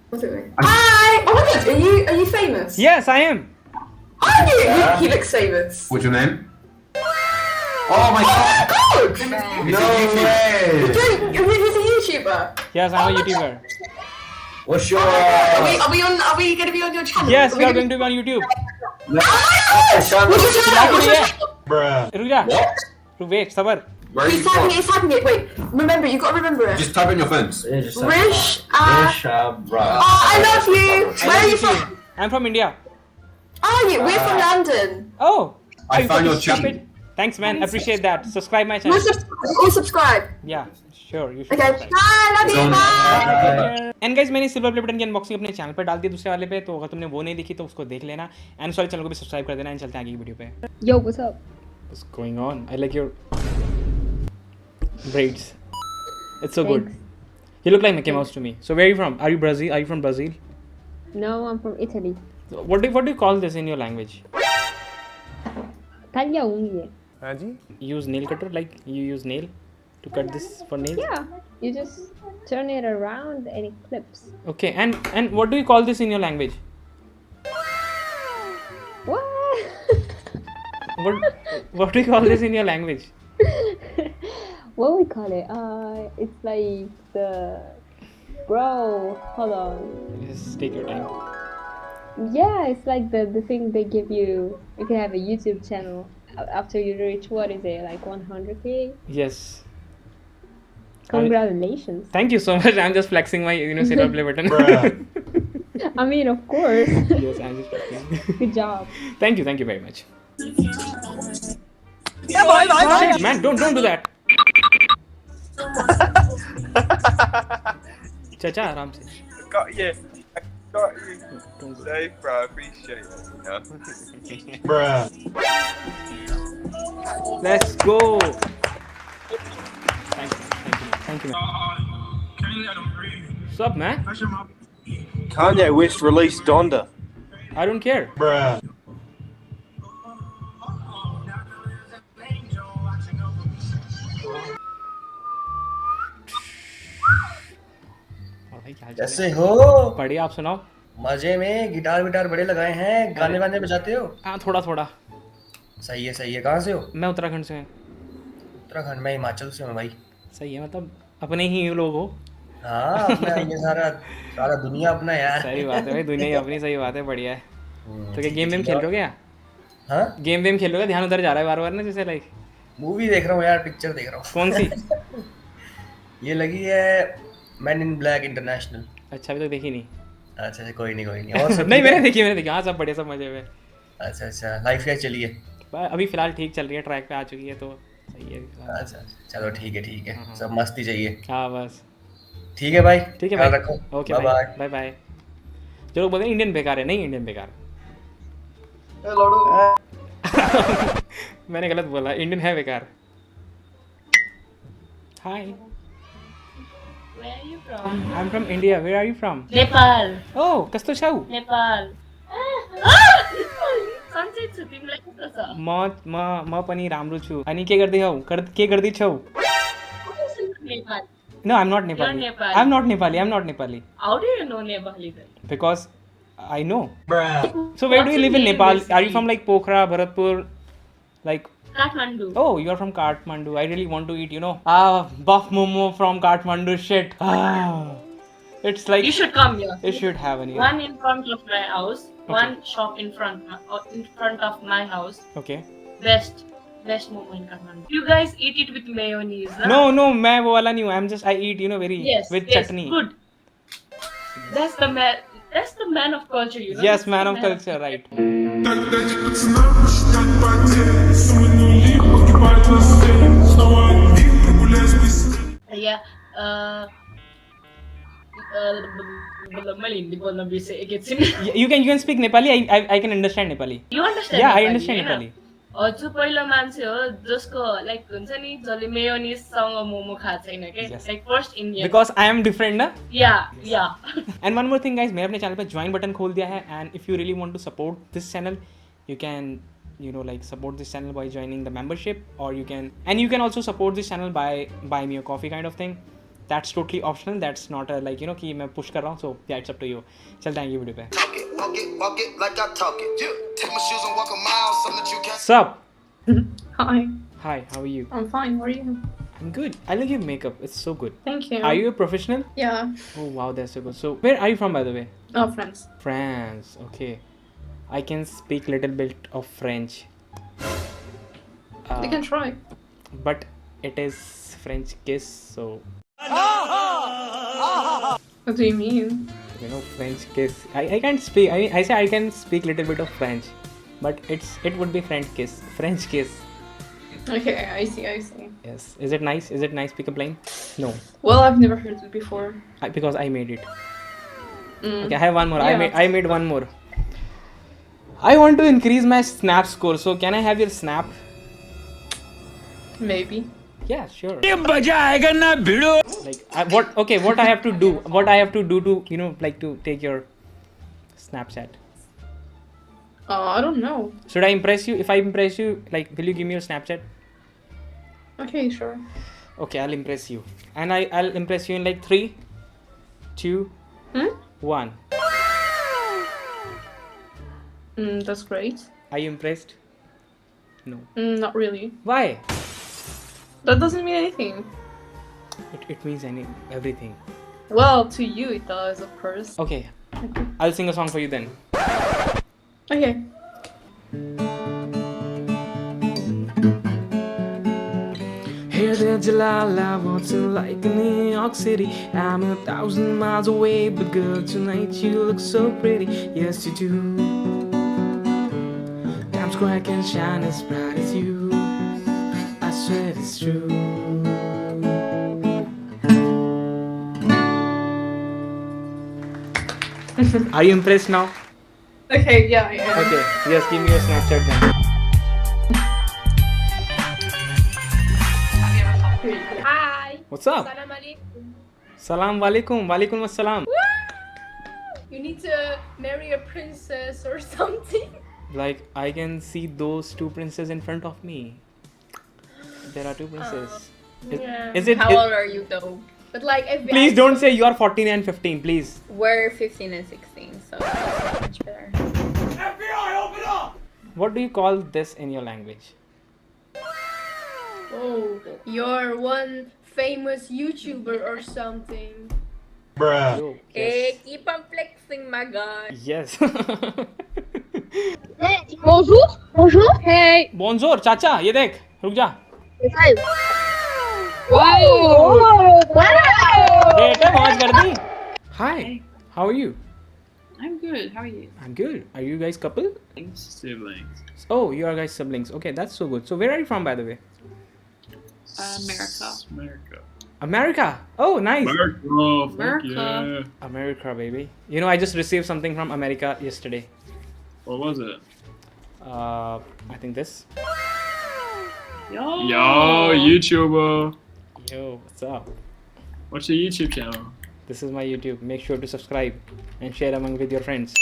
What's it mean? Hi! Oh my god, are you famous? Yes, I am. Are you? He looks famous. What's your name? Oh my god! Oh my god! No way! He's a YouTuber. Yes, I'm a YouTuber. What's your? Are we going to be on your channel? Yes, we are going to be on YouTube. What's your channel? What's your channel? Bruh. रुक जा. Wait, सबर. Where are you He's typing it. from? He's typing it. Wait, remember, you got to remember it. Just type in your phones. RishabhRaj. RishabhRaj. Oh, I love you. Where are you from? I'm from India. Are you? We're from London. Oh. I you found your stop channel. it. Thanks, man. Appreciate that. Subscribe my channel. We'll subscribe. Yeah, sure. You should. Okay. subscribe. Bye. Love you. Bye. And guys मैंने silver play button की unboxing अपने channel पर डाल दी दूसरे वाले पे, तो अगर तुमने वो नहीं देखी तो उसको देख लेना एंड सॉरी चैनल को भी सब्सक्राइब कर देना एंड चलते हैं आगे की वीडियो पे. Yo, what's up? What's going on? I like your braids. It's so good. You look like Mickey Mouse to me. So where are you from? Are you Brazil? Are you from Brazil? No, I'm from Italy. What do you call this in your language? Taglia unghie. हाँ जी. Use nail cutter, like you use nail to cut this for nails? Yeah, you just turn it around and it clips. Okay, and what do you call this in your language? What? What do you call this in your language? What we call it? It's like the bro. Hold on. Just take your time. Yeah, it's like the thing they give you. You can have a YouTube channel after you reach what is it, like 100K? Yes. Congratulations. Thank you so much. I'm just flexing my silver play button. I mean, of course. Yes, I'm just flexing. Good job. Thank you very much. Shit, man, don't do that. Chacha, आराम से. Got you. Got you. Don't do that. Safe, bro. Appreciate it. You know? Bruh. Let's go. Thank you, man. What's up, man? Kanye West released Donda. I don't care. Bruh. और भाई क्या कैसे हो? बढ़िया, आप सुनाओ. मजे में. गिटार विटार बड़े लगाए हैं. गाने वाने बजाते हो? हाँ, थोड़ा. सही है सही है. कहाँ से हो? मैं उत्तराखंड से हूँ. उत्तराखंड में. हिमाचल से हूँ भाई. सही है, मतलब अपने ही लोग हो. हाँ अपना ये सारा दुनिया अपना यार. सही बात है भाई, दुनिया ही अपनी. सही बात है, बढ़िया है. तो क्या गेम वेम खेल रहे हो क्या? हाँ गेम वेम खेल रहे हो? ध्यान उधर जा रहा है बार ना, जैसे लाइक. मूवी देख रहा हूँ यार. पिक्चर देख रहा हूँ. कौन सी? ये लगी है मैन इन ब्लैक इंटरनेशनल. अच्छा, अभी तक देखी नहीं. अच्छा कोई नहीं और सब नहीं, ठीक है? मैंने देखी. हाँ, सब बढ़िया, सब मजे में. अच्छा लाइफ कैसे चली है? अभी फिलहाल ठीक चल रही है, ट्रैक पे आ चुकी है तो सही है. अच्छा चलो ठीक है. सब मस्ती चाहिए. हाँ बस. ठीक है भाई. ठीक है ख्याल भाई. रखो. Okay bye bye bye. जो लोग बोलते हैं इंडियन बेकार है, नहीं इंडियन बेकार. मैंने गलत बोला, इंडियन है बेकार. हाय. Where are you from? I'm from India. Where are you from? Nepal. Oh, कस्तो छौ? Nepal. सन्चै छु तिमीलाई कस्तो छ? म पनि राम्रो छु. अनि के गर्दै हौ? के गर्दै छौ? Nepal. No, I'm not Nepali. You're Nepali. I'm not Nepali. How do you know Nepali then? Because I know. Bruh. So where do you What's live your in name, Nepal? basically? Are you from like Pokhara, Bharatpur? Like, Kathmandu. oh, you are from Kathmandu. I really want to eat, buff momo from Kathmandu. Shit. It's like You should come here. it should have any. One in front of my house. One shop in front of my house. Okay. Best momo in Kathmandu. You guys eat it with mayonnaise. Huh? No, मैं वो वाला नहीं हूँ. I eat, very Yes. with yes, chutney. Good. That's the man of culture, you know. Yes, That's man the of culture, right. Yeah. मैले हिन्दी बोल्न बिर्सेँ एकैछिन. You can speak Nepali. I can understand Nepali. You understand? Yeah, I Nepali, understand Hahn? Nepali. हजुर पहिलो मान्छे हो जसको like हुन्छ नि जसले मेयोनिजसँग मोमो खाएको छैन के Yes. Like first Indian. Because I am different, ना? या And one more thing, guys, मैंने अपने चैनल पे ज्वाइन बटन खोल दिया है. And if you really want to support this channel, you can support this channel by joining the membership, or you can also support this channel by buy me a coffee kind of thing. that's totally optional. That's not a like कि मैं push कर रहा हूँ. So yeah, it's up to you. चलते हैं ये video पे. Talk it, walk it like I talk it. Yeah. Take my shoes and walk a mile, something that you can't. Sup? Hi, Hi, how are you? I'm fine. How are you? I'm good. I like your makeup. It's so good. Thank you. Are you a professional? Yeah. Oh wow, that's so good. So where are you from, by the way? Oh, friends. France. Okay. I can speak little bit of French. You can try. But it is French kiss, so What do you mean? you know French kiss. I can't speak. I say I can speak little bit of French, but it would be French kiss. French kiss. Okay, I see. Yes. Is it nice? Is it nice? Pick up line? No. Well, I've never heard it before. Because I made it. Mm. Okay, I have one more. Yeah. I made one more. I want to increase my snap score. So can I have your snap? Maybe. Yeah, sure. Like what I have to do? What I have to do to like to take your Snapchat? I don't know. Should I impress you? If I impress you, like, will you give me your Snapchat? Okay, sure. Okay, I'll impress you, and I'll impress you in like 3, 2, 1. That's great. Are you impressed? No. Not really. Why? That doesn't mean anything. It means everything. Well, to you it does, of course. Okay, I'll sing a song for you then. Okay. Hey there, Jalal, I want to like New York City. I'm 1,000 miles away, but girl, tonight you look so pretty. Yes, you do. Times Square can shine as bright as you. I swear it's true. Are you impressed now? Okay, yeah, I am. Okay, yes, give me your Snapchat then. Hi. What's up? Salam alaikum. Salam walaikum. Walaikum assalam. You need to marry a princess or something. Like, I can see those two princes in front of me. There are two princes. Yeah. Is it? How old are you though? But like, if Please don't say you are 14 and 15, please. We're 15 and 16, so that's much better. What do you call this in your language? Oh, you're one famous YouTuber or something. Yo, Hey, yes. keep on flexing, my god. Yes. Bonjour. Bonjour. Hey. Bonjour, चाचा ये देख रुक जा Wow. बेटे मौज कर दी. Hi, how are you? I'm good. How are you? I'm good. Are you guys couple? Siblings. Oh, you are guys siblings. Okay, that's so good. So where are you from, by the way? America. America. America. Oh, nice. America. Fuck America. yeah. America, baby. You know, I just received something from America yesterday. What was it? I think this. Yo. Yo, YouTuber. Yo, what's up? What's your YouTube channel? This is my YouTube. Make sure to subscribe and share among with your friends.